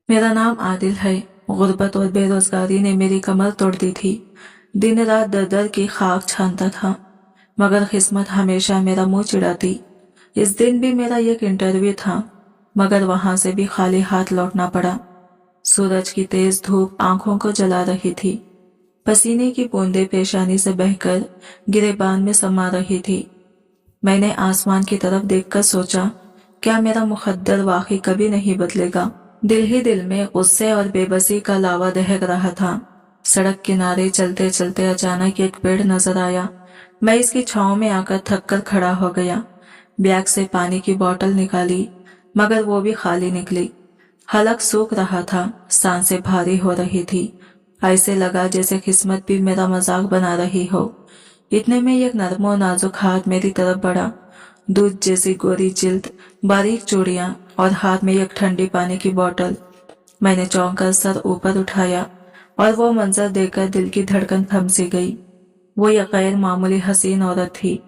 मेरा नाम आदिल है। गुर्बत और बेरोजगारी ने मेरी कमर तोड़ दी थी। दिन रात दर दर की खाक छानता था, मगर किस्मत हमेशा मेरा मुंह चिढ़ाती। इस दिन भी मेरा एक इंटरव्यू था, मगर वहां से भी खाली हाथ लौटना पड़ा। सूरज की तेज धूप आंखों को जला रही थी। पसीने की बूंदें पेशानी से बहकर गिरेबान में समा रही थी। मैंने आसमान की तरफ देखकर सोचा, क्या मेरा मुकद्दर वाकई कभी नहीं बदलेगा। दिल ही दिल में गुस्से और बेबसी का लावा दहक रहा था। सड़क किनारे चलते चलते अचानक एक पेड़ नजर आया। मैं इसकी छांव में आकर थक कर खड़ा हो गया। बैग से पानी की बोतल निकाली, मगर वो भी खाली निकली। हलक सूख रहा था, सांसें भारी हो रही थी। ऐसे लगा जैसे किस्मत भी मेरा मजाक बना रही हो। इतने में एक नरम और नाजुक हाथ मेरी तरफ बढ़ा। दूध जैसी गोरी जिल्द, बारीक चूड़ियां और हाथ में एक ठंडी पानी की बोतल। मैंने चौंक कर सर ऊपर उठाया और वो मंजर देखकर दिल की धड़कन थम सी गई। वो एक गैर मामूली हसीन औरत थी,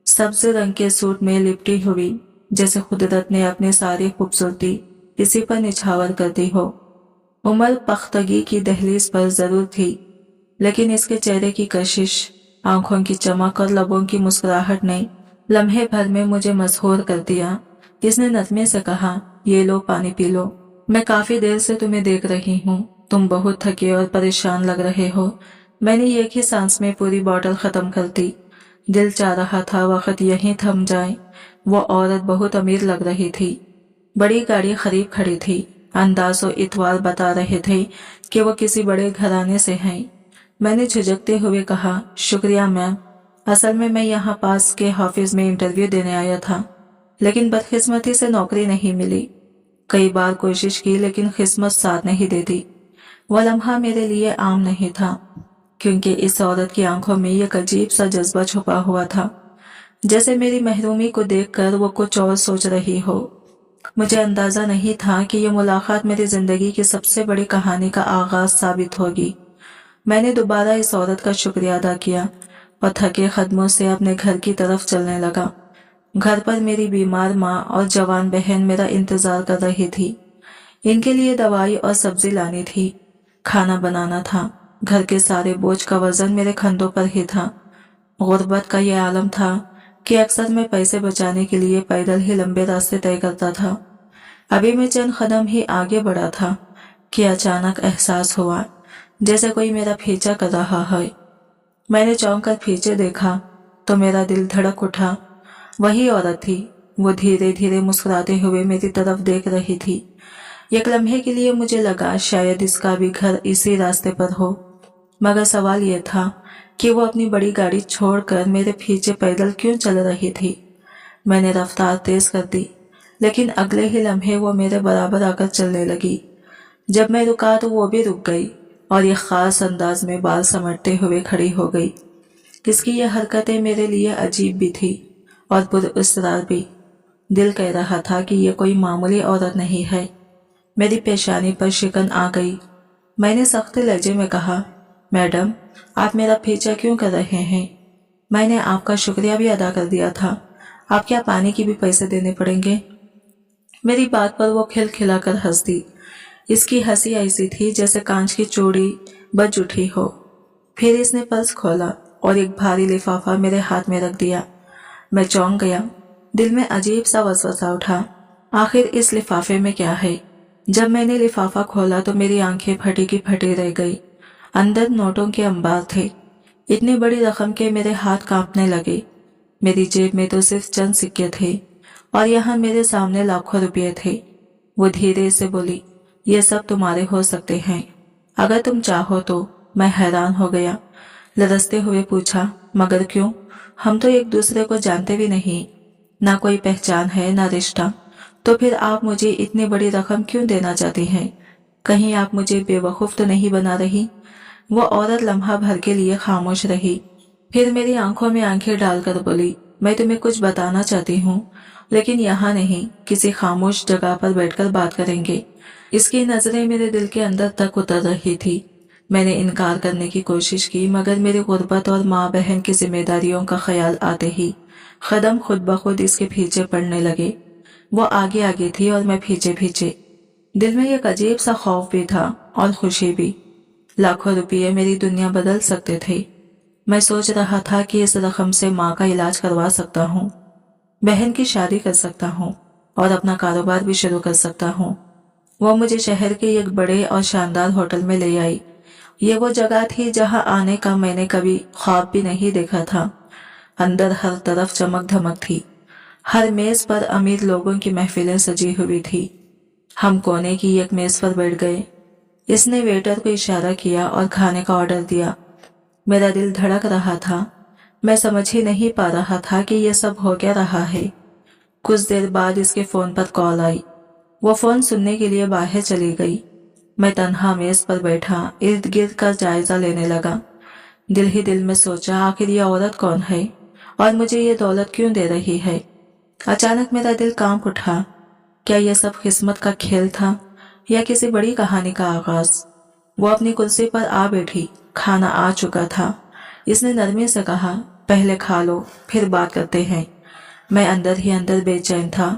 सब्ज रंग के सूट में लिपटी हुई, जैसे कुदरत ने अपनी सारी खूबसूरती किसी पर निछावर कर दी हो। उम्र पख्तगी की दहलीज पर जरूर थी, लेकिन इसके चेहरे की कशिश, आंखों की चमक और लबों की मुस्कुराहट ने लम्हे भर में मुझे मशहूर कर दिया। इसने नरमी से कहा, ये लो पानी पी लो। मैं काफी देर से तुम्हें देख रही हूँ, तुम बहुत थके और परेशान लग रहे हो। मैंने एक ही सांस में पूरी बोतल खत्म कर दी। दिल चाह रहा था वक्त यहीं थम जाए। वो औरत बहुत अमीर लग रही थी, बड़ी गाड़ी खरीद खड़ी थी। अंदाज और इतवार बता रहे थे कि वो किसी बड़े घराने से हैं। मैंने झिझकते हुए कहा, शुक्रिया मैम, असल में मैं यहाँ पास के ऑफिस में इंटरव्यू देने आया था, लेकिन बदकिस्मती से नौकरी नहीं मिली। कई बार कोशिश की, लेकिन किस्मत साथ नहीं देती। वह लम्हा मेरे लिए आम नहीं था, क्योंकि इस औरत की आंखों में एक अजीब सा जज्बा छुपा हुआ था, जैसे मेरी महरूमी को देखकर वो कुछ और सोच रही हो। मुझे अंदाजा नहीं था कि ये मुलाकात मेरी जिंदगी की सबसे बड़ी कहानी का आगाज साबित होगी। मैंने दोबारा इस औरत का शुक्रिया अदा किया और थके कदमों से अपने घर की तरफ चलने लगा। घर पर मेरी बीमार माँ और जवान बहन मेरा इंतजार कर रही थी। इनके लिए दवाई और सब्जी लानी थी, खाना बनाना था। घर के सारे बोझ का वजन मेरे कंधों पर ही था। गुर्बत का यह आलम था कि अक्सर मैं पैसे बचाने के लिए पैदल ही लंबे रास्ते तय करता था। अभी मैं चंद कदम ही आगे बढ़ा था कि अचानक एहसास हुआ जैसे कोई मेरा पीछा कर रहा है। मैंने चौंक कर पीछे देखा तो मेरा दिल धड़क उठा। वही औरत थी। वो धीरे धीरे मुस्कुराते हुए मेरी तरफ देख रही थी। एक लम्हे के लिए मुझे लगा शायद इसका भी घर इसी रास्ते पर हो, मगर सवाल यह था कि वो अपनी बड़ी गाड़ी छोड़कर मेरे पीछे पैदल क्यों चल रही थी। मैंने रफ्तार तेज कर दी, लेकिन अगले ही लम्हे वो मेरे बराबर आकर चलने लगी। जब मैं रुका तो वो भी रुक गई और एक खास अंदाज में बाल समेटते हुए खड़ी हो गई। इसकी ये हरकतें मेरे लिए अजीब भी थी और पुरअसरार भी। दिल कह रहा था कि ये कोई मामूली औरत नहीं है। मेरी पेशानी पर शिकन आ गई। मैंने सख्त लहजे में कहा, मैडम, आप मेरा पीछा क्यों कर रहे हैं? मैंने आपका शुक्रिया भी अदा कर दिया था। आप क्या पानी की भी पैसे देने पड़ेंगे? मेरी बात पर वो खिलखिलाकर हंस दी। इसकी हंसी ऐसी थी जैसे कांच की चूड़ी बज उठी हो। फिर इसने पर्स खोला और एक भारी लिफाफा मेरे हाथ में रख दिया। मैं चौंक गया। दिल में अजीब सा वसवसा उठा, आखिर इस लिफाफे में क्या है? जब मैंने लिफाफा खोला तो मेरी आंखें फटी की फटी रह गई। अंदर नोटों के अंबार थे, इतनी बड़ी रकम के मेरे हाथ कांपने लगे। मेरी जेब में तो सिर्फ चंद सिक्के थे और यहाँ मेरे सामने लाखों रुपये थे। वो धीरे से बोली, ये सब तुम्हारे हो सकते हैं अगर तुम चाहो तो। मैं हैरान हो गया, लरसते हुए पूछा, मगर क्यों? हम तो एक दूसरे को जानते भी नहीं, ना कोई पहचान है ना रिश्ता, तो फिर आप मुझे इतनी बड़ी रकम क्यों देना चाहती हैं? कहीं आप मुझे बेवकूफ तो नहीं बना रही? वो औरत लम्हा भर के लिए खामोश रही, फिर मेरी आंखों में आंखें डालकर बोली, मैं तुम्हें कुछ बताना चाहती हूँ, लेकिन यहाँ नहीं, किसी खामोश जगह पर बैठकर बात करेंगे। इसकी नजरें मेरे दिल के अंदर तक उतर रही थी। मैंने इनकार करने की कोशिश की, मगर मेरी गुर्बत और माँ बहन की जिम्मेदारियों का ख्याल आते ही कदम खुद ब खुद इसके पीछे पड़ने लगे। वो आगे आगे थी और मैं पीछे पीछे। दिल में एक अजीब सा खौफ भी था और खुशी भी। लाखों रुपये मेरी दुनिया बदल सकते थे। मैं सोच रहा था कि इस रकम से माँ का इलाज करवा सकता हूँ, बहन की शादी कर सकता हूँ और अपना कारोबार भी शुरू कर सकता हूँ। वो मुझे शहर के एक बड़े और शानदार होटल में ले आई। ये वो जगह थी जहाँ आने का मैंने कभी ख्वाब भी नहीं देखा था। अंदर हर तरफ चमक धमक थी। हर मेज पर अमीर लोगों की महफिलें सजी हुई थी। हम कोने की एक मेज पर बैठ गए। इसने वेटर को इशारा किया और खाने का ऑर्डर दिया। मेरा दिल धड़क रहा था। मैं समझ ही नहीं पा रहा था कि यह सब हो क्या रहा है। कुछ देर बाद इसके फोन पर कॉल आई। वो फोन सुनने के लिए बाहर चली गई। मैं तन्हा मेज पर बैठा इर्द गिर्द का जायजा लेने लगा। दिल ही दिल में सोचा, आखिर ये औरत कौन है और मुझे ये दौलत क्यों दे रही है। अचानक मेरा दिल कांप उठा। क्या यह सब किस्मत का खेल था या किसी बड़ी कहानी का आगाज। वो अपनी कुर्सी पर आ बैठी। खाना आ चुका था। इसने नरमी से कहा, पहले खा लो फिर बात करते हैं। मैं अंदर ही अंदर बेचैन था।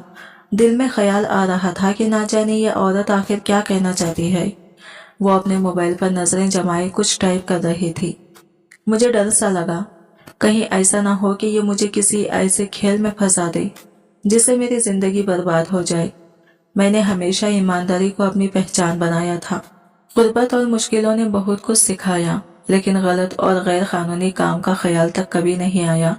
दिल में ख्याल आ रहा था कि ना जाने ये औरत आखिर क्या कहना चाहती है। वो अपने मोबाइल पर नजरें जमाए कुछ टाइप कर रही थी। मुझे डर सा लगा, कहीं ऐसा ना हो कि ये मुझे किसी ऐसे खेल में फंसा दे जिससे मेरी जिंदगी बर्बाद हो जाए। मैंने हमेशा ईमानदारी को अपनी पहचान बनाया था। गुर्बत और मुश्किलों ने बहुत कुछ सिखाया, लेकिन गलत और गैर कानूनी काम का ख्याल तक कभी नहीं आया।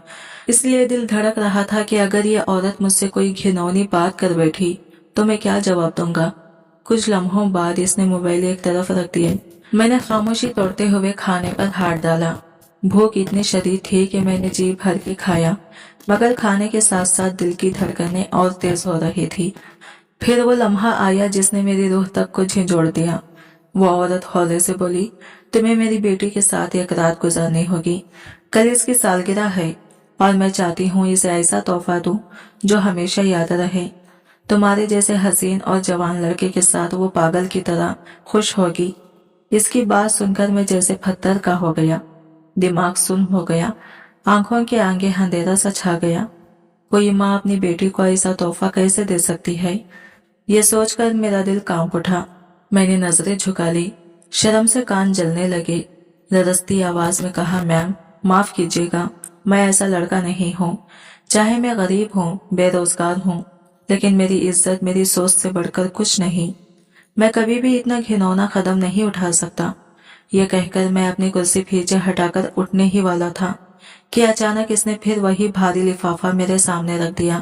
इसलिए दिल धड़क रहा था कि अगर ये औरत मुझसे कोई घिनौनी बात कर बैठी तो मैं क्या जवाब दूंगा। कुछ लम्हों बाद इसने मोबाइल एक तरफ रख दिया। मैंने खामोशी तोड़ते हुए खाने पर हाथ डाला। भूख इतनी शदीद थी कि मैंने जी भर के खाया, मगर खाने के साथ साथ दिल की धड़कनें और तेज हो रही थी। फिर वो लम्हा आया जिसने मेरी रूह तक को झिंझोड़ दिया। वो औरत हौले से बोली, तुम्हें मेरी बेटी के साथ एक रात गुजारनी होगी। कल इसकी सालगिरह है और मैं चाहती हूँ इसे ऐसा तोहफा दूं जो हमेशा याद रहे। तुम्हारे जैसे हसीन और जवान लड़के के साथ वो पागल की तरह खुश होगी। इसकी बात सुनकर मैं जैसे पत्थर का हो गया। दिमाग सुन्न हो गया। आंखों के आगे अंधेरा सा छा गया। कोई माँ अपनी बेटी को ऐसा तोहफा कैसे दे सकती है। ये सोचकर मेरा दिल कांप उठा। मैंने नजरें झुका ली। शर्म से कान जलने लगे। लरजती आवाज में कहा, मैम माफ कीजिएगा, मैं ऐसा लड़का नहीं हूँ। चाहे मैं गरीब हूँ, बेरोजगार हूँ, लेकिन मेरी इज्जत मेरी सोच से बढ़कर कुछ नहीं। मैं कभी भी इतना घिनौना कदम नहीं उठा सकता। यह कहकर मैं अपनी कुर्सी पीछे हटाकर उठने ही वाला था कि अचानक इसने फिर वही भारी लिफाफा मेरे सामने रख दिया।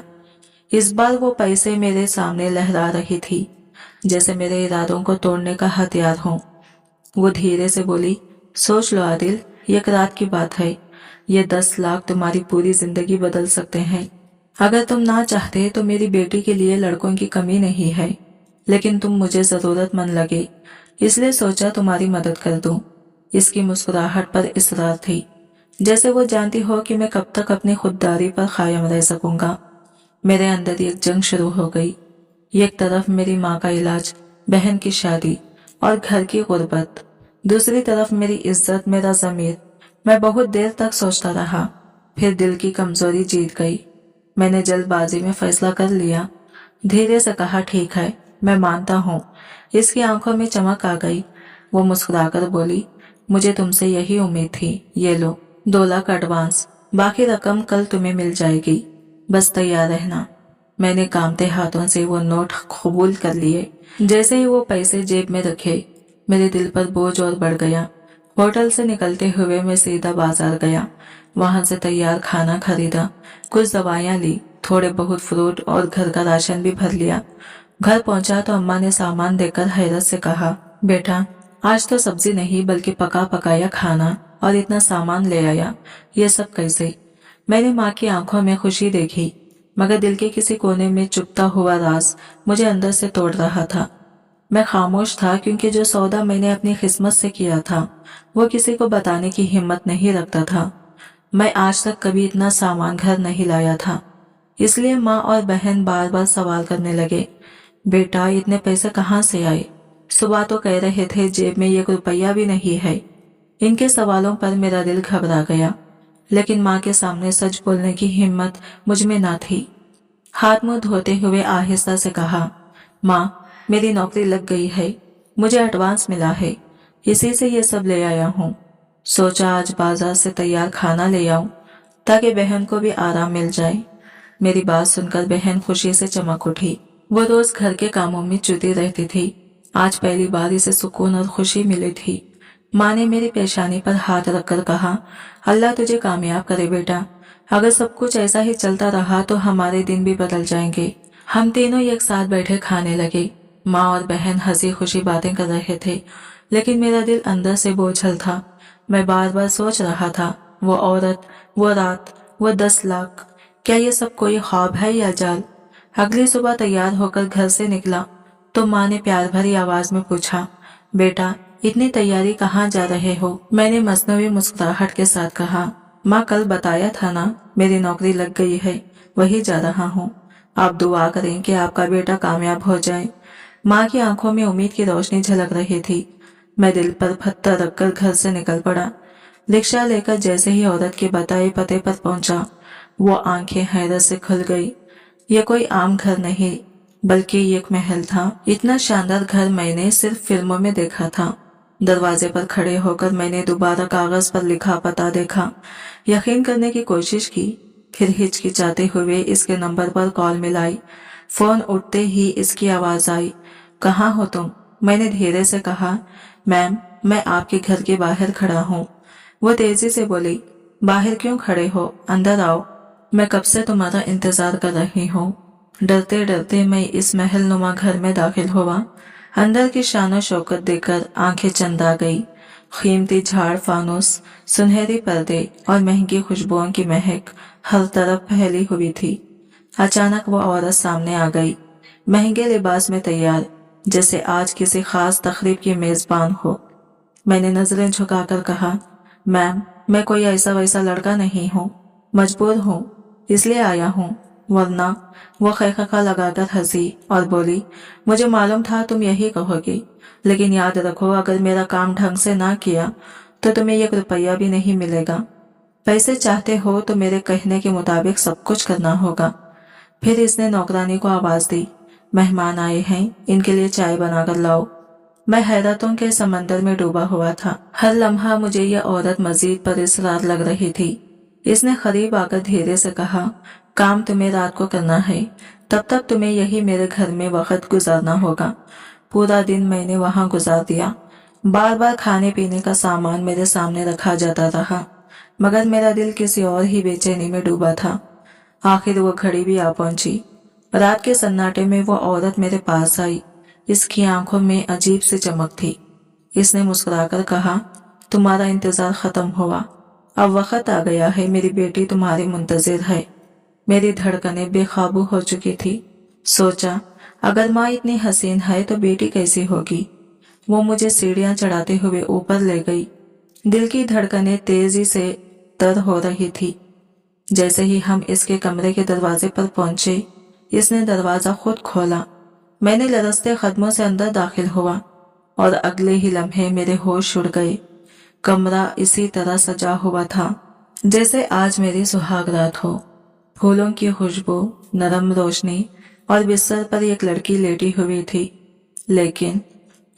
इस बार वो पैसे मेरे सामने लहरा रही थी, जैसे मेरे इरादों को तोड़ने का हथियार हो। वो धीरे से बोली, सोच लो आदिल, एक रात की बात है। ये 10 लाख तुम्हारी पूरी जिंदगी बदल सकते हैं। अगर तुम ना चाहते तो मेरी बेटी के लिए लड़कों की कमी नहीं है, लेकिन तुम मुझे जरूरतमंद लगे, इसलिए सोचा तुम्हारी मदद कर दूं। इसकी मुस्कुराहट पर इसरार थी, जैसे वो जानती हो कि मैं कब तक अपनी खुददारी पर कायम रह सकूंगा। मेरे अंदर एक जंग शुरू हो गई। एक तरफ मेरी माँ का इलाज, बहन की शादी और घर की गुर्बत, दूसरी तरफ मेरी इज्जत, मेरा ज़मीर। मैं बहुत देर तक सोचता रहा, फिर दिल की कमजोरी जीत गई। मैंने जल्दबाजी में फैसला कर लिया। धीरे से कहा, ठीक है, मैं मानता हूँ। इसकी आंखों में चमक आ गई। वो मुस्कुराकर बोली, मुझे तुमसे यही उम्मीद थी। ये लो 2 लाख एडवांस, बाकी रकम कल तुम्हें मिल जाएगी, बस तैयार रहना। मैंने कांपते हाथों से वो नोट कबूल कर लिए। जैसे ही वो पैसे जेब में रखे, मेरे दिल पर बोझ और बढ़ गया। होटल से निकलते हुए मैं सीधा बाजार गया। वहां से तैयार खाना खरीदा, कुछ दवाइयां ली, थोड़े बहुत फ्रूट और घर का राशन भी भर लिया। घर पहुंचा तो अम्मा ने सामान देकर हैरत से कहा, बेटा आज तो सब्जी नहीं बल्कि पका पकाया खाना और इतना सामान ले आया, ये सब कैसे। मैंने माँ की आंखों में खुशी देखी, मगर दिल के किसी कोने में चुपता हुआ राज मुझे अंदर से तोड़ रहा था। मैं खामोश था क्योंकि जो सौदा मैंने अपनी किस्मत से किया था वो किसी को बताने की हिम्मत नहीं रखता था। मैं आज तक कभी इतना सामान घर नहीं लाया था। इसलिए माँ और बहन बार बार सवाल करने लगे, बेटा इतने पैसे कहाँ से आए। सुबह तो कह रहे थे जेब में 1 रुपया भी नहीं है। इनके सवालों पर मेरा दिल घबरा गया, लेकिन माँ के सामने सच बोलने की हिम्मत मुझ में ना थी। हाथ मुंह धोते हुए आहिस्ता से कहा, माँ मेरी नौकरी लग गई है, मुझे एडवांस मिला है, इसी से ये सब ले आया हूँ। सोचा आज बाजार से तैयार खाना ले आऊं ताकि बहन को भी आराम मिल जाए। मेरी बात सुनकर बहन खुशी से चमक उठी। वो रोज घर के कामों में जुटी रहती थी, आज पहली बार इसे सुकून और खुशी मिली थी। माँ ने मेरी पेशानी पर हाथ रखकर कहा, अल्लाह तुझे कामयाब करे बेटा, अगर सब कुछ ऐसा ही चलता रहा तो हमारे दिन भी बदल जाएंगे। हम तीनों एक साथ बैठे खाने लगे। माँ और बहन हंसी खुशी बातें कर रहे थे, लेकिन मेरा दिल अंदर से बोझल था। मैं बार बार सोच रहा था, वो औरत, वो रात, वो 10 लाख, क्या ये सब कोई ख्वाब है या जाल। अगली सुबह तैयार होकर घर से निकला तो माँ ने प्यार भरी आवाज में पूछा, बेटा इतनी तैयारी कहाँ जा रहे हो। मैंने मसनवी मुस्कुराहट के साथ कहा, माँ कल बताया था ना मेरी नौकरी लग गई है, वही जा रहा हूँ। आप दुआ करें कि आपका बेटा कामयाब हो जाए। माँ की आंखों में उम्मीद की रोशनी झलक रही थी। मैं दिल पर पत्थर रखकर घर से निकल पड़ा। रिक्शा लेकर जैसे ही औरत के बताए पते पर पहुंचा, वो आंखें हैरत से खुल गई। ये कोई आम घर नहीं बल्कि एक महल था। इतना शानदार घर मैंने सिर्फ फिल्मों में देखा था। दरवाजे पर खड़े होकर मैंने दोबारा कागज पर लिखा पता देखा, यकीन करने की कोशिश की, फिर हिचकिचाते हुए इसके नंबर पर कॉल मिलाई। फोन उठते ही इसकी आवाज आई, कहाँ हो तुम। मैंने धीरे से कहा, मैम मैं आपके घर के बाहर खड़ा हूँ। वो तेजी से बोली, बाहर क्यों खड़े हो, अंदर आओ, मैं कब से तुम्हारा इंतजार कर रही हूँ। डरते डरते मैं इस महल नुमा घर में दाखिल हुआ। अंदर की शान शौकत देखकर आंखें चंद आ गई। कीमती झाड़, फानुस, सुनहरी पर्दे और महंगी खुशबुओं की महक हर तरफ फैली हुई थी। अचानक वो औरत सामने आ गई, महंगे लिबास में तैयार, जैसे आज किसी खास तकरीब की मेजबान हो। मैंने नजरें झुकाकर कहा, मैम मैं कोई ऐसा वैसा लड़का नहीं हूँ, मजबूर हूँ इसलिए आया हूँ, वरना। वो खैखा लगाकर हंसी और बोली, मुझे मालूम था तुम यही कहोगी, लेकिन याद रखो अगर मेरा काम ढंग से ना किया तो तुम्हें 1 रुपया भी नहीं मिलेगा। पैसे चाहते हो तो मेरे कहने के मुताबिक सब कुछ करना होगा। फिर इसने नौकरानी को आवाज दी, मेहमान आए हैं, इनके लिए चाय बनाकर लाओ। मैं हैरतों के समंदर में डूबा हुआ था। हर लम्हा मुझे यह औरत मजीद परेशान लग रही थी। इसने करीब आकर धीरे से कहा, काम तुम्हें रात को करना है, तब तक तुम्हें यही मेरे घर में वक्त गुजारना होगा। पूरा दिन मैंने वहां गुजार दिया। बार बार खाने पीने का सामान मेरे सामने रखा जाता रहा, मगर मेरा दिल किसी और ही बेचैनी में डूबा था। आखिर वो घड़ी भी आ पहुंची। रात के सन्नाटे में वो औरत मेरे पास आई। इसकी आंखों में अजीब सी चमक थी। इसने मुस्कुराकर कहा, तुम्हारा इंतजार खत्म हुआ, अब वक्त आ गया है, मेरी बेटी तुम्हारी मुंतजिर है। मेरी धड़कनें बेकाबू हो चुकी थी। सोचा, अगर माँ इतनी हसीन है तो बेटी कैसी होगी। वो मुझे सीढ़ियां चढ़ाते हुए ऊपर ले गई। दिल की धड़कनें तेजी से तर हो रही थी। जैसे ही हम इसके कमरे के दरवाजे पर पहुंचे, इसने दरवाजा खुद खोला। मैंने लरजते कदमों से अंदर दाखिल हुआ और अगले ही लम्हे मेरे होश उड़ गए। कमरा इसी तरह सजा हुआ था जैसे आज मेरी सुहाग रात हो। फूलों की खुशबू, नरम रोशनी और बिस्तर पर एक लड़की लेटी हुई थी, लेकिन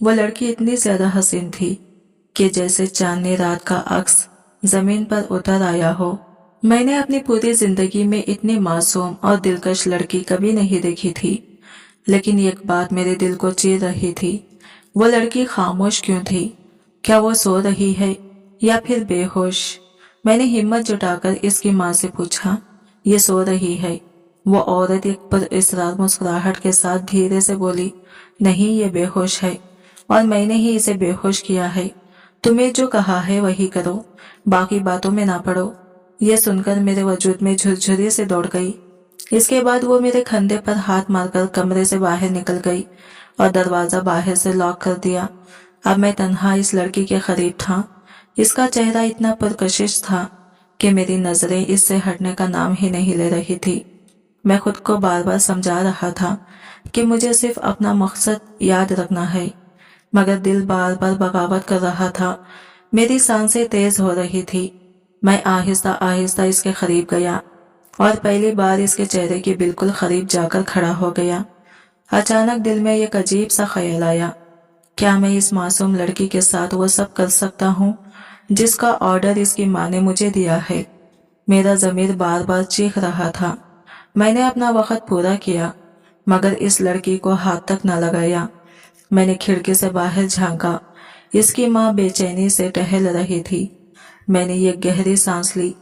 वो लड़की इतनी ज्यादा हसीन थी कि जैसे चांदनी रात का अक्स जमीन पर उतर आया हो। मैंने अपनी पूरी जिंदगी में इतनी मासूम और दिलकश लड़की कभी नहीं देखी थी, लेकिन एक बात मेरे दिल को चीर रही थी, वो लड़की खामोश क्यों थी। क्या वो सो रही है या फिर बेहोश। मैंने हिम्मत जुटाकर इसकी माँ से पूछा, ये सो रही है। वो औरत एक पुरअसरार मुस्कुराहट के साथ धीरे से बोली, नहीं ये बेहोश है और मैंने ही इसे बेहोश किया है। तुम्हें जो कहा है वही करो, बाकी बातों में ना पड़ो। ये सुनकर मेरे वजूद में झुरझुरी से दौड़ गई। इसके बाद वो मेरे कंधे पर हाथ मारकर कमरे से बाहर निकल गई और दरवाजा बाहर से लॉक कर दिया। अब मैं तन्हा इस लड़की के करीब था। इसका चेहरा इतना पुरकशिश था कि मेरी नजरें इससे हटने का नाम ही नहीं ले रही थी। मैं खुद को बार बार समझा रहा था कि मुझे सिर्फ अपना मकसद याद रखना है, मगर दिल बार बार बगावत कर रहा था। मेरी सांसें तेज हो रही थी। मैं आहिस्ता आहिस्ता इसके करीब गया और पहली बार इसके चेहरे के बिल्कुल करीब जाकर खड़ा हो गया। अचानक दिल में एक अजीब सा ख्याल आया, क्या मैं इस मासूम लड़की के साथ वो सब कर सकता हूँ जिसका ऑर्डर इसकी माँ ने मुझे दिया है। मेरा ज़मीर बार बार चीख रहा था। मैंने अपना वक्त पूरा किया मगर इस लड़की को हाथ तक न लगाया। मैंने खिड़की से बाहर झांका। इसकी माँ बेचैनी से टहल रही थी। मैंने ये गहरी सांस ली,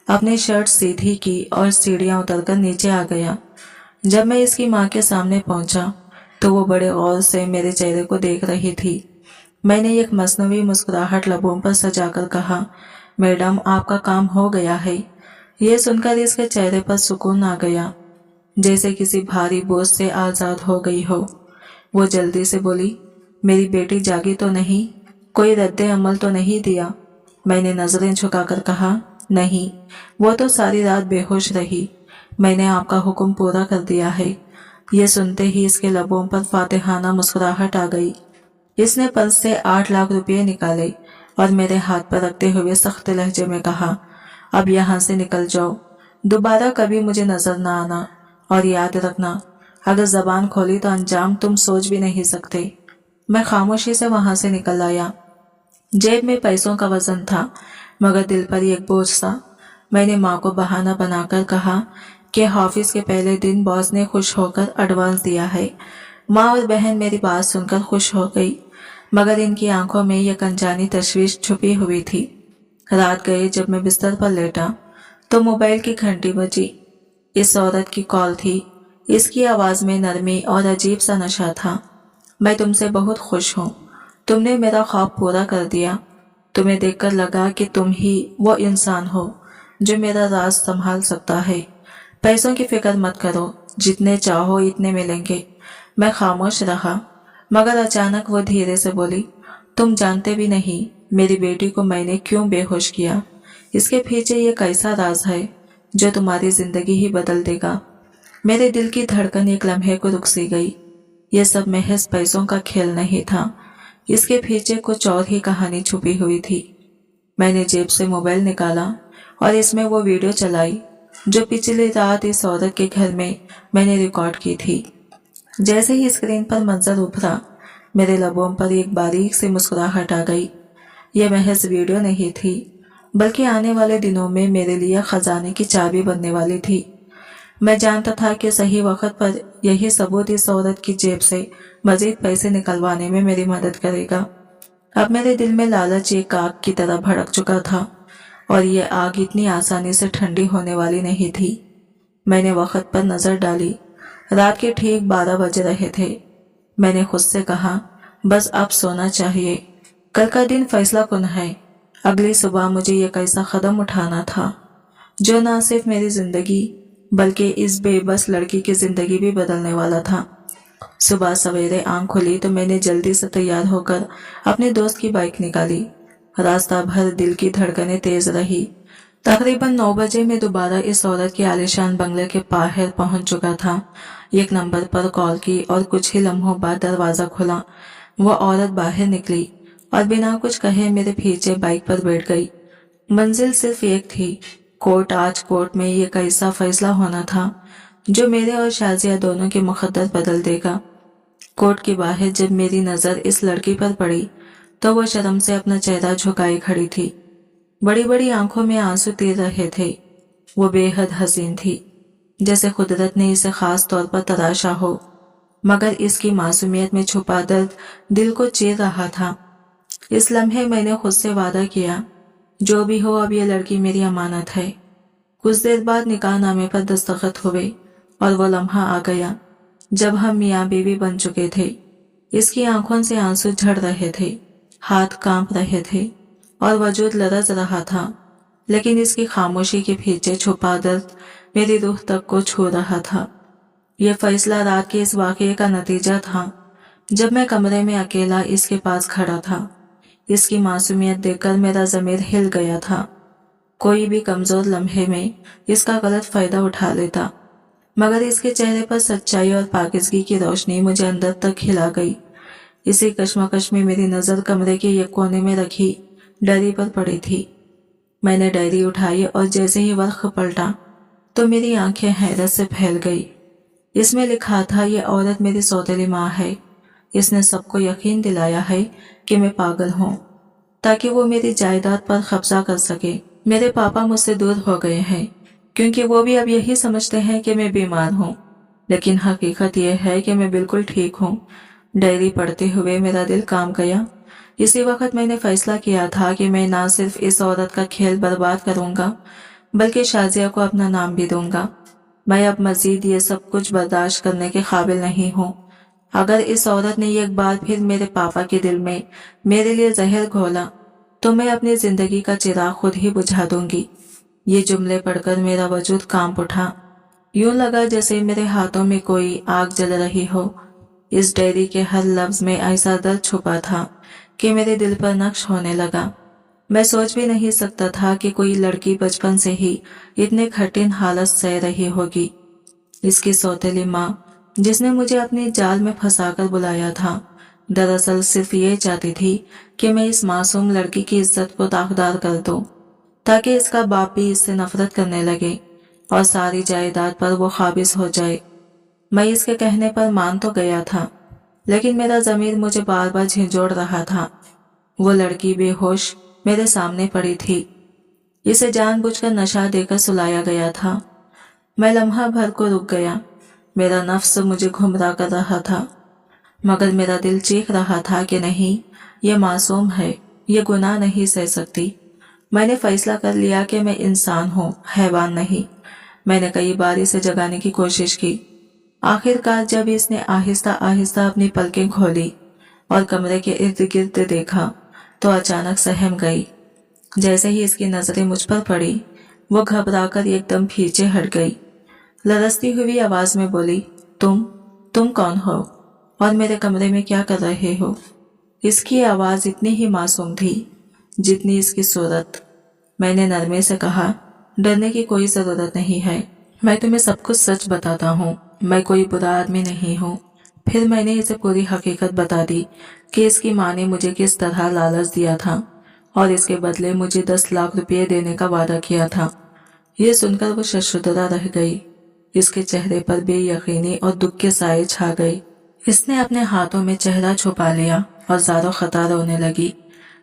अपनी शर्ट सीधी की और सीढ़ियाँ उतरकर नीचे आ गया। जब मैं इसकी माँ के सामने पहुंचा तो वो बड़े गौर से मेरे चेहरे को देख रही थी। मैंने एक मसनवी मुस्कुराहट लबों पर सजाकर कहा, मैडम आपका काम हो गया है। ये सुनकर इसके चेहरे पर सुकून आ गया, जैसे किसी भारी बोझ से आज़ाद हो गई हो। वो जल्दी से बोली, मेरी बेटी जागी तो नहीं? कोई रद्दे अमल तो नहीं दिया? मैंने नजरें झुकाकर कहा, नहीं, वो तो सारी रात बेहोश रही। मैंने आपका हुक्म पूरा कर दिया है। ये सुनते ही इसके लबों पर फातिहाना मुस्कुराहट आ गई। इसने पर्स से 8 लाख रुपये निकाले और मेरे हाथ पर रखते हुए सख्त लहजे में कहा, अब यहाँ से निकल जाओ, दोबारा कभी मुझे नजर ना आना। और याद रखना, अगर जबान खोली तो अंजाम तुम सोच भी नहीं सकते। मैं खामोशी से वहां से निकल आया। जेब में पैसों का वजन था मगर दिल पर एक बोझ सा। मैंने माँ को बहाना बनाकर कहा कि ऑफिस के पहले दिन बॉस ने खुश होकर एडवांस दिया है। माँ और बहन मेरी बात सुनकर खुश हो गई मगर इनकी आंखों में एक अनजानी तशवीश छुपी हुई थी। रात गई जब मैं बिस्तर पर लेटा तो मोबाइल की घंटी बजी। इस औरत की कॉल थी। इसकी आवाज में नरमी और अजीब सा नशा था। मैं तुमसे बहुत खुश हूँ, तुमने मेरा ख्वाब पूरा कर दिया। तुम्हें देखकर लगा कि तुम ही वो इंसान हो जो मेरा राज संभाल सकता है। पैसों की फिक्र मत करो, जितने चाहो इतने मिलेंगे। मैं खामोश रहा मगर अचानक वो धीरे से बोली, तुम जानते भी नहीं मेरी बेटी को मैंने क्यों बेहोश किया। इसके पीछे ये कैसा राज है जो तुम्हारी जिंदगी ही बदल देगा। मेरे दिल की धड़कन एक लम्हे को रुक सी गई। ये सब महज पैसों का खेल नहीं था, इसके पीछे कुछ और ही कहानी छुपी हुई थी। मैंने जेब से मोबाइल निकाला और इसमें वो वीडियो चलाई जो पिछली रात इस औरत के घर में मैंने रिकॉर्ड की थी। जैसे ही स्क्रीन पर मंजर उभरा, मेरे लबों पर एक बारीक सी मुस्कुराहट आ गई। यह महज वीडियो नहीं थी बल्कि आने वाले दिनों में मेरे लिए खजाने की चाबी बनने वाली थी। मैं जानता था कि सही वक्त पर यही सबूत इस औरत की जेब से मजीद पैसे निकलवाने में मेरी मदद करेगा। अब मेरे दिल में लालच एक आग की तरह भड़क चुका था और ये आग इतनी आसानी से ठंडी होने वाली नहीं थी। मैंने वक्त पर नजर डाली। रात के ठीक 12 बज रहे थे। मैंने खुद से कहा, बस अब सोना चाहिए, कल का दिन फैसला कुन है। अगली सुबह मुझे एक ऐसा कदम उठाना था जो न सिर्फ मेरी जिंदगी बल्कि इस बेबस लड़की की जिंदगी भी बदलने वाला था। सुबह सवेरे आंख खुली तो मैंने जल्दी से तैयार होकर अपने दोस्त की बाइक निकाली। रास्ता भर दिल की धड़कनें तेज रही। तकरीबन 9 बजे मैं दोबारा इस औरत के आलीशान बंगले के बाहर पहुंच चुका था। एक नंबर पर कॉल की और कुछ ही लम्हों बाद दरवाजा खुला। वो औरत बाहर निकली और बिना कुछ कहे मेरे पीछे बाइक पर बैठ गई। मंजिल सिर्फ एक थी, कोर्ट। आज कोर्ट में ये कैसा फैसला होना था जो मेरे और शाजिया दोनों के मुकद्दर बदल देगा। कोर्ट के बाहर जब मेरी नजर इस लड़की पर पड़ी तो वो शर्म से अपना चेहरा झुकाए खड़ी थी। बड़ी बड़ी आंखों में आंसू तीर रहे थे। वो बेहद हसीन थी, जैसे कुदरत ने इसे खास तौर पर तराशा हो, मगर इसकी मासूमियत में छुपा दर्द दिल को चीर रहा था। इस लम्हे मैंने खुद से वादा किया, जो भी हो अब ये लड़की मेरी अमानत है। कुछ देर बाद निकाह नामे पर दस्तखत हुए और वो लम्हा आ गया जब हम मियाँ बीवी बन चुके थे। इसकी आंखों से आंसू झड़ रहे थे, हाथ कांप रहे थे और वजूद लरज रहा था, लेकिन इसकी खामोशी के पीछे छुपा दर्द मेरी रूह तक को छू रहा था। यह फैसला रात के इस वाकये का नतीजा था जब मैं कमरे में अकेला इसके पास खड़ा था। इसकी मासूमियत देखकर मेरा ज़मीर हिल गया था। कोई भी कमजोर लम्हे में इसका गलत फायदा उठा लेता, मगर इसके चेहरे पर सच्चाई और पाकिज़गी की रोशनी मुझे अंदर तक हिला गई। इसी कश्मकश में मेरी नज़र कमरे के एक कोने में रखी डायरी पर पड़ी थी। मैंने डायरी उठाई और जैसे ही वक्त पलटा तो मेरी आंखें हैरत से फैल गई। इसमें लिखा था ये औरत मेरी सौतेली माँ है। इसने सबको यकीन दिलाया है कि मैं पागल हूँ ताकि वो मेरी जायदाद पर कब्जा कर सके। मेरे पापा मुझसे दूर हो गए हैं क्योंकि वो भी अब यही समझते हैं कि मैं बीमार हूँ, लेकिन हकीकत यह है कि मैं बिल्कुल ठीक हूँ। डायरी पढ़ते हुए मेरा दिल काम गया। इसी वक्त मैंने फैसला किया था कि मैं ना सिर्फ इस औरत का खेल बर्बाद करूंगा बल्कि शाजिया को अपना नाम भी दूंगा। मैं अब मजीद ये सब कुछ बर्दाश्त करने के काबिल नहीं हूँ। अगर इस औरत ने एक बार फिर मेरे पापा के दिल में मेरे लिए जहर घोला तो मैं अपनी जिंदगी का चिराग खुद ही बुझा दूंगी। ये जुमले पढ़कर मेरा वजूद कांप उठा। यूं लगा जैसे मेरे हाथों में कोई आग जल रही हो। इस डायरी के हर लफ्ज में ऐसा दर्द छुपा था कि मेरे दिल पर नक्श होने लगा। मैं सोच भी नहीं सकता था कि कोई लड़की बचपन से ही इतने कठिन हालत सह रही होगी। इसकी सौतेली माँ जिसने मुझे अपने जाल में फंसाकर बुलाया था, दरअसल सिर्फ ये चाहती थी कि मैं इस मासूम लड़की की इज्जत को दागदार कर दूं, ताकि इसका बाप भी इससे नफरत करने लगे और सारी जायदाद पर वो काबिज हो जाए। मैं इसके कहने पर मान तो गया था, लेकिन मेरा ज़मीर मुझे बार बार झिंझोड़ रहा था। वो लड़की बेहोश मेरे सामने पड़ी थी। इसे जानबूझकर नशा देकर सुलाया गया था। मैं लम्हा भर को रुक गया। मेरा नफ्स मुझे घुमरा कर रहा था, मगर मेरा दिल चीख रहा था कि नहीं, ये मासूम है, ये गुनाह नहीं सह सकती। मैंने फैसला कर लिया कि मैं इंसान हूँ, हैवान नहीं। मैंने कई बार इसे जगाने की कोशिश की। आखिरकार जब इसने आहिस्ता आहिस्ता अपनी पलकें खोली और कमरे के इर्द गिर्द देखा तो अचानक सहम गई। जैसे ही इसकी नजरें मुझ पर पड़ी, वो घबराकर एकदम पीछे हट गई। लरसती हुई आवाज में बोली, तुम कौन हो और मेरे कमरे में क्या कर रहे हो? इसकी आवाज इतनी ही मासूम थी जितनी इसकी सूरत। मैंने नरमे से कहा, डरने की कोई जरूरत नहीं है, मैं तुम्हें सब कुछ सच बताता हूँ, मैं कोई बुरा आदमी नहीं हूँ। फिर मैंने इसे पूरी हकीकत बता दी कि इसकी माँ ने मुझे किस तरह लालच दिया था और इसके बदले मुझे 10 लाख रुपये देने का वादा किया था। ये सुनकर वो शर्मसार रह गई। इसके चेहरे पर बेयकीनी और दुख के साए छा गए। इसने अपने हाथों में चेहरा छुपा लिया और ज़ारो खता रोने लगी।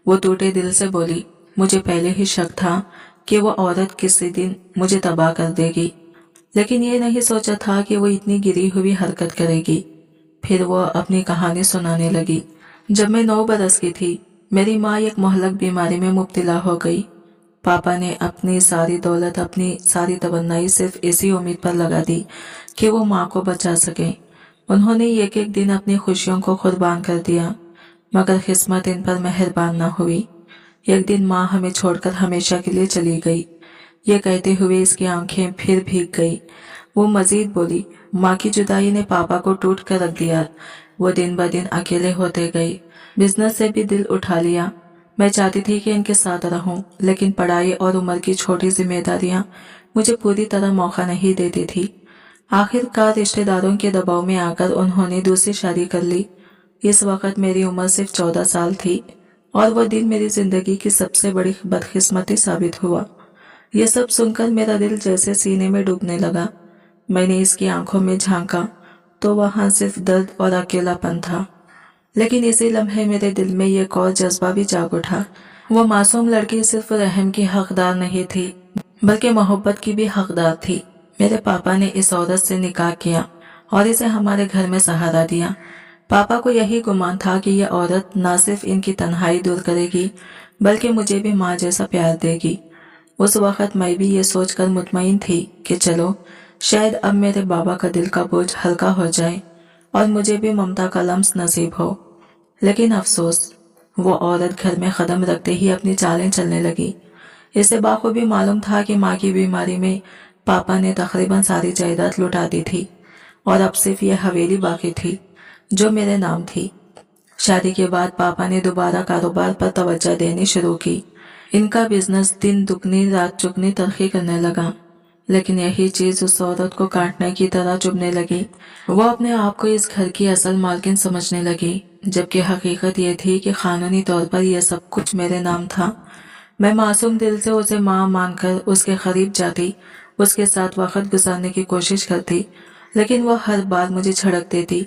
वो टूटे दिल से बोली, मुझे पहले ही शक था कि वो औरत किसी दिन मुझे तबाह कर देगी, लेकिन ये नहीं सोचा था कि वो इतनी गिरी हुई हरकत करेगी। फिर वो अपनी कहानी सुनाने लगी। जब मैं 9 बरस की थी, मेरी माँ एक मोहल्लक बीमारी में मुब्तला हो गई। पापा ने अपनी सारी दौलत, अपनी सारी तवन्नाई सिर्फ इसी उम्मीद पर लगा दी कि वो माँ को बचा सके। उन्होंने एक एक दिन अपनी खुशियों को कुर्बान कर दिया, मगर किस्मत इन पर मेहरबान न हुई। एक दिन माँ हमें छोड़कर हमेशा के लिए चली गई। ये कहते हुए इसकी आंखें फिर भीग गई। वो मजीद बोली, माँ की जुदाई ने पापा को टूट कर रख दिया। वो दिन ब दिन अकेले होते गए। बिजनेस से भी दिल उठा लिया। मैं चाहती थी कि इनके साथ रहूं, लेकिन पढ़ाई और उम्र की छोटी जिम्मेदारियां मुझे पूरी तरह मौका नहीं देती थी। आखिरकार रिश्तेदारों के दबाव में आकर उन्होंने दूसरी शादी कर ली। इस वक्त मेरी उम्र सिर्फ 14 साल थी और वो दिन मेरी जिंदगी की सबसे बड़ी बदकिस्मती साबित हुआ। ये सब सुनकर मेरा दिल जैसे सीने में डूबने लगा। मैंने इसकी आंखों में झांका तो वहां सिर्फ दर्द और अकेलापन था, लेकिन इसी लम्हे मेरे दिल में एक और जज्बा भी जाग उठा। वो मासूम लड़की सिर्फ रहम की हकदार नहीं थी, बल्कि मोहब्बत की भी हकदार थी। मेरे पापा ने इस औरत से निकाह किया और इसे हमारे घर में सहारा दिया। पापा को यही गुमान था कि यह औरत न सिर्फ इनकी तन्हाई दूर करेगी, बल्कि मुझे भी माँ जैसा प्यार देगी। उस वक्त मैं भी ये सोचकर मुतमईन थी कि चलो, शायद अब मेरे बाबा का दिल का बोझ हल्का हो जाए और मुझे भी ममता का लम्स नसीब हो। लेकिन अफसोस, वो औरत घर में कदम रखते ही अपनी चालें चलने लगी। इसे बाखूबी मालूम था कि माँ की बीमारी में पापा ने तकरीबन सारी जायदाद लुटा दी थी और अब सिर्फ ये हवेली बाकी थी जो मेरे नाम थी। शादी के बाद पापा ने दोबारा कारोबार पर तवज्जो देनी शुरू की। इनका बिजनेस दिन दुगनी रात चुगनी तरक्की करने लगा, लेकिन यही चीज उस औरत को काटने की तरह चुभने लगी। वो अपने आप को इस घर की असल मालकिन समझने लगी, जबकि हकीकत ये थी कि कानूनी तौर पर यह सब कुछ मेरे नाम था। मैं मासूम दिल से उसे माँ मानकर उसके करीब जाती, उसके साथ वक्त गुजारने की कोशिश करती, लेकिन वो हर बार मुझे झड़क देती।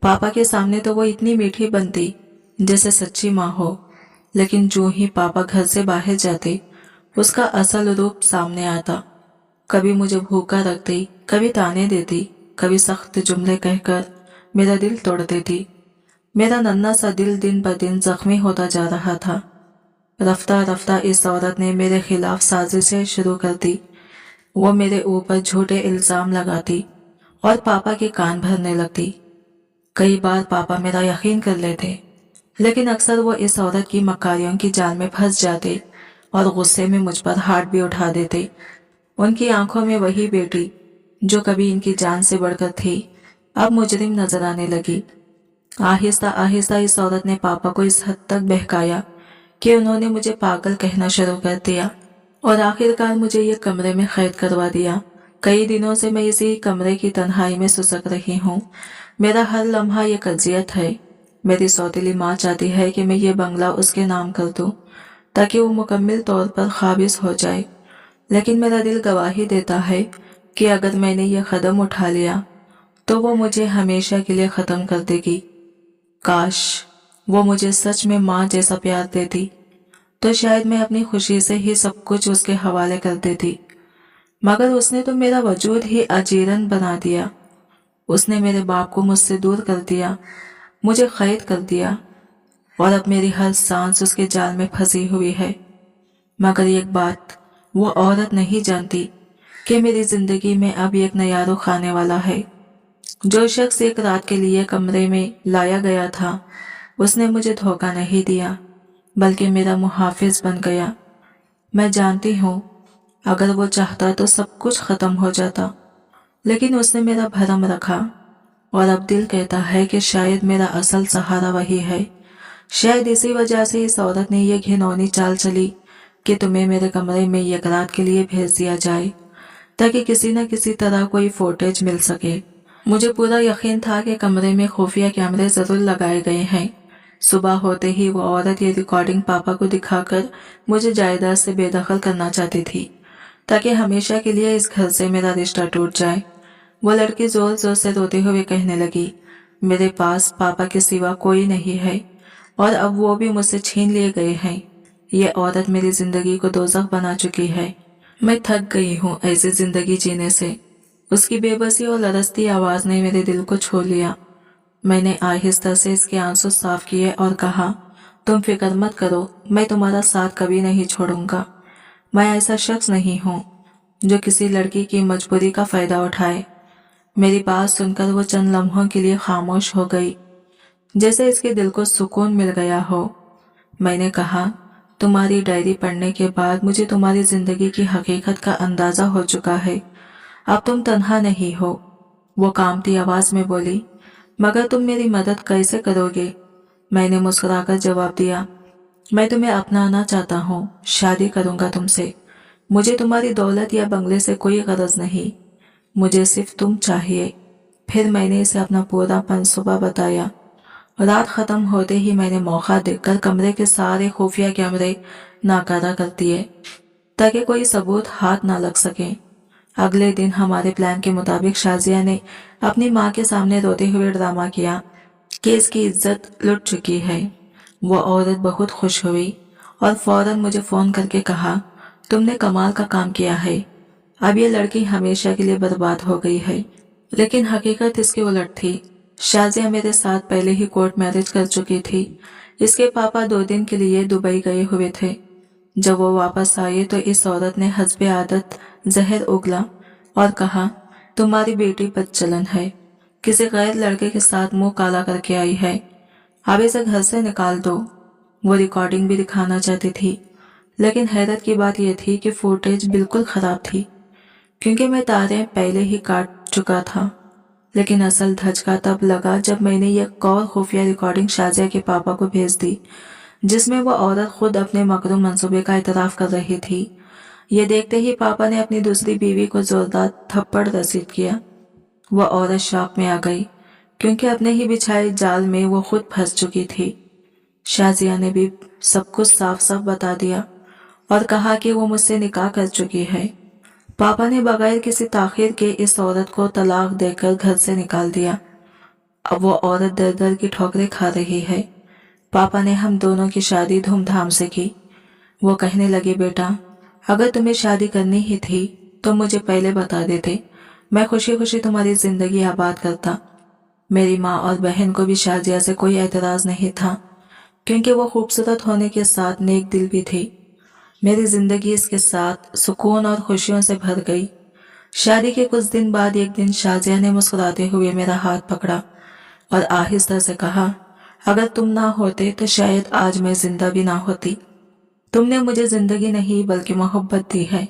पापा के सामने तो वो इतनी मीठी बनती जैसे सच्ची माँ हो, लेकिन जो ही पापा घर से बाहर जाते उसका असल रूप सामने आता। कभी मुझे भूखा रखती, कभी ताने देती, कभी सख्त जुमले कहकर मेरा दिल तोड़ देती। मेरा नन्हा सा दिल दिन ब दिन जख्मी होता जा रहा था। रफ्ता रफ्ता इस औरत ने मेरे खिलाफ साजिशें शुरू कर दी। वो मेरे ऊपर झूठे इल्जाम लगाती और पापा के कान भरने लगती। कई बार पापा मेरा यकीन कर लेते, लेकिन अक्सर वो इस औरत की मकारियों की जाल में फंस जाते और गुस्से में मुझ पर हाथ भी उठा देते। उनकी आंखों में वही बेटी जो कभी इनकी जान से बढ़कर थी, अब मुजरिम नजर आने लगी। आहिस्ता आहिस्ता इस औरत ने पापा को इस हद तक बहकाया कि उन्होंने मुझे पागल कहना शुरू कर दिया और आखिरकार मुझे ये कमरे में कैद करवा दिया। कई दिनों से मैं इसी कमरे की तन्हाई में सुसक रही हूँ। मेरा हर लम्हा ये कजियत है। मेरी सौतेली माँ चाहती है कि मैं ये बंगला उसके नाम कर दूँ ताकि वो मुकम्मल तौर पर काबिज हो जाए, लेकिन मेरा दिल गवाही देता है कि अगर मैंने ये कदम उठा लिया तो वो मुझे हमेशा के लिए ख़त्म कर देगी। काश वो मुझे सच में माँ जैसा प्यार देती तो शायद मैं अपनी खुशी से ही सब कुछ उसके हवाले कर देती, मगर उसने तो मेरा वजूद ही अजीरन बना दिया। उसने मेरे बाप को मुझसे दूर कर दिया, मुझे कैद कर दिया और अब मेरी हर सांस उसके जाल में फंसी हुई है। मगर एक बात वो औरत नहीं जानती कि मेरी जिंदगी में अब एक नया रुख आने वाला है। जो शख्स एक रात के लिए कमरे में लाया गया था, उसने मुझे धोखा नहीं दिया बल्कि मेरा मुहाफिज बन गया। मैं जानती हूँ अगर वो चाहता तो सब कुछ खत्म हो जाता, लेकिन उसने मेरा भरम रखा और अब दिल कहता है कि शायद मेरा असल सहारा वही है। शायद इसी वजह से इस औरत ने यह घिनौनी चाल चली कि तुम्हें मेरे कमरे में एक रात के लिए भेज दिया जाए ताकि किसी न किसी तरह कोई फुटेज मिल सके। मुझे पूरा यकीन था कि कमरे में खुफिया कैमरे जरूर लगाए गए हैं। सुबह होते ही वो औरत ये रिकॉर्डिंग पापा को दिखाकर मुझे जायदाद से बेदखल करना चाहती थी ताकि हमेशा के लिए इस घर से मेरा रिश्ता टूट जाए। वो लड़की जोर जोर से रोते हुए कहने लगी, मेरे पास पापा के सिवा कोई नहीं है और अब वो भी मुझसे छीन लिए गए हैं। ये औरत मेरी जिंदगी को दोज़ख बना चुकी है। मैं थक गई हूँ ऐसी जिंदगी जीने से। उसकी बेबसी और लरसती आवाज ने मेरे दिल को छू लिया। मैंने आहिस्ता से इसके आंसू साफ किए और कहा, तुम फिक्र मत करो, मैं तुम्हारा साथ कभी नहीं छोड़ूंगा। मैं ऐसा शख्स नहीं हूँ जो किसी लड़की की मजबूरी का फायदा उठाए। मेरी बात सुनकर वो चंद लम्हों के लिए खामोश हो गई, जैसे इसके दिल को सुकून मिल गया हो। मैंने कहा, तुम्हारी डायरी पढ़ने के बाद मुझे तुम्हारी जिंदगी की हकीकत का अंदाजा हो चुका है। अब तुम तन्हा नहीं हो। वो कांपती आवाज में बोली, मगर तुम मेरी मदद कैसे करोगे? मैंने मुस्कुराकर जवाब दिया, मैं तुम्हें अपनाना चाहता हूँ, शादी करूंगा तुमसे। मुझे तुम्हारी दौलत या बंगले से कोई गरज नहीं, मुझे सिर्फ तुम चाहिए। फिर मैंने इसे अपना पूरा मंसूबा बताया। रात खत्म होते ही मैंने मौका देखकर कमरे के सारे खुफिया कैमरे नाकारा कर दिए ताकि कोई सबूत हाथ ना लग सके। अगले दिन हमारे प्लान के मुताबिक शाजिया ने अपनी माँ के सामने रोते हुए ड्रामा किया कि इसकी इज्जत लुट चुकी है। वो औरत बहुत खुश हुई और फौरन मुझे फोन करके कहा, तुमने कमाल का काम किया है, अब ये लड़की हमेशा के लिए बर्बाद हो गई है। लेकिन हकीकत इसके उलट थी। शाजिया मेरे साथ पहले ही कोर्ट मैरिज कर चुकी थी। इसके पापा 2 दिन के लिए दुबई गए हुए थे। जब वो वापस आए तो इस औरत ने हस्बे आदत जहर उगला और कहा, तुम्हारी बेटी बदचलन है, किसी गैर लड़के के साथ मुंह काला करके आई है, अब इसे घर से निकाल दो। वो रिकॉर्डिंग भी दिखाना चाहती थी, लेकिन हैरत की बात यह थी कि फुटेज बिल्कुल खराब थी क्योंकि मैं तारें पहले ही काट चुका था। लेकिन असल धचका तब लगा जब मैंने एक और खुफिया रिकॉर्डिंग शाजिया के पापा को भेज दी, जिसमें वो औरत खुद अपने मकरूम मंसूबे का इतराफ कर रही थी। ये देखते ही पापा ने अपनी दूसरी बीवी को जोरदार थप्पड़ रसीद किया। वो औरत शॉक में आ गई क्योंकि अपने ही बिछाए जाल में वो खुद फंस चुकी थी। शाजिया ने भी सब कुछ साफ साफ बता दिया और कहा कि वो मुझसे निकाह कर चुकी है। पापा ने बगैर किसी ताखीर के इस औरत को तलाक देकर घर से निकाल दिया। अब वो औरत दर दर की ठोकरें खा रही है। पापा ने हम दोनों की शादी धूमधाम से की। वो कहने लगे, बेटा अगर तुम्हें शादी करनी ही थी तो मुझे पहले बता देते, मैं खुशी खुशी तुम्हारी जिंदगी आबाद करता। मेरी माँ और बहन को भी शाजिया से कोई एतराज नहीं था, क्योंकि वो खूबसूरत होने के साथ नेक दिल भी थी। मेरी जिंदगी इसके साथ सुकून और खुशियों से भर गई। शादी के कुछ दिन बाद एक दिन शाजिया ने मुस्कुराते हुए मेरा हाथ पकड़ा और आहिस्ता से कहा, अगर तुम ना होते तो शायद आज मैं जिंदा भी ना होती। तुमने मुझे जिंदगी नहीं बल्कि मोहब्बत दी है।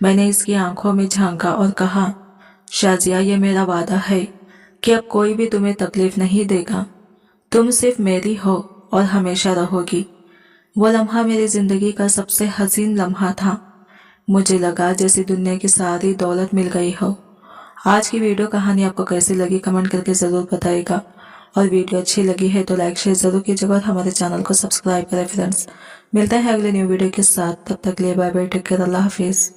मैंने इसकी आंखों में झांका और कहा, शाजिया ये मेरा वादा है कि अब कोई भी तुम्हें तकलीफ नहीं देगा। तुम सिर्फ मेरी हो और हमेशा रहोगी। वो लम्हा मेरी जिंदगी का सबसे हसीन लम्हा था। मुझे लगा जैसे दुनिया की सारी दौलत मिल गई हो। आज की वीडियो कहानी आपको कैसी लगी कमेंट करके ज़रूर बताइएगा, और वीडियो अच्छी लगी है तो लाइक शेयर ज़रूर कीजिएगा और हमारे चैनल को सब्सक्राइब करें फ्रेंड्स। मिलते हैं अगले न्यू वीडियो के साथ, तब तक के लिए बाय बाय, टेक केयर, अल्लाह हाफिज़।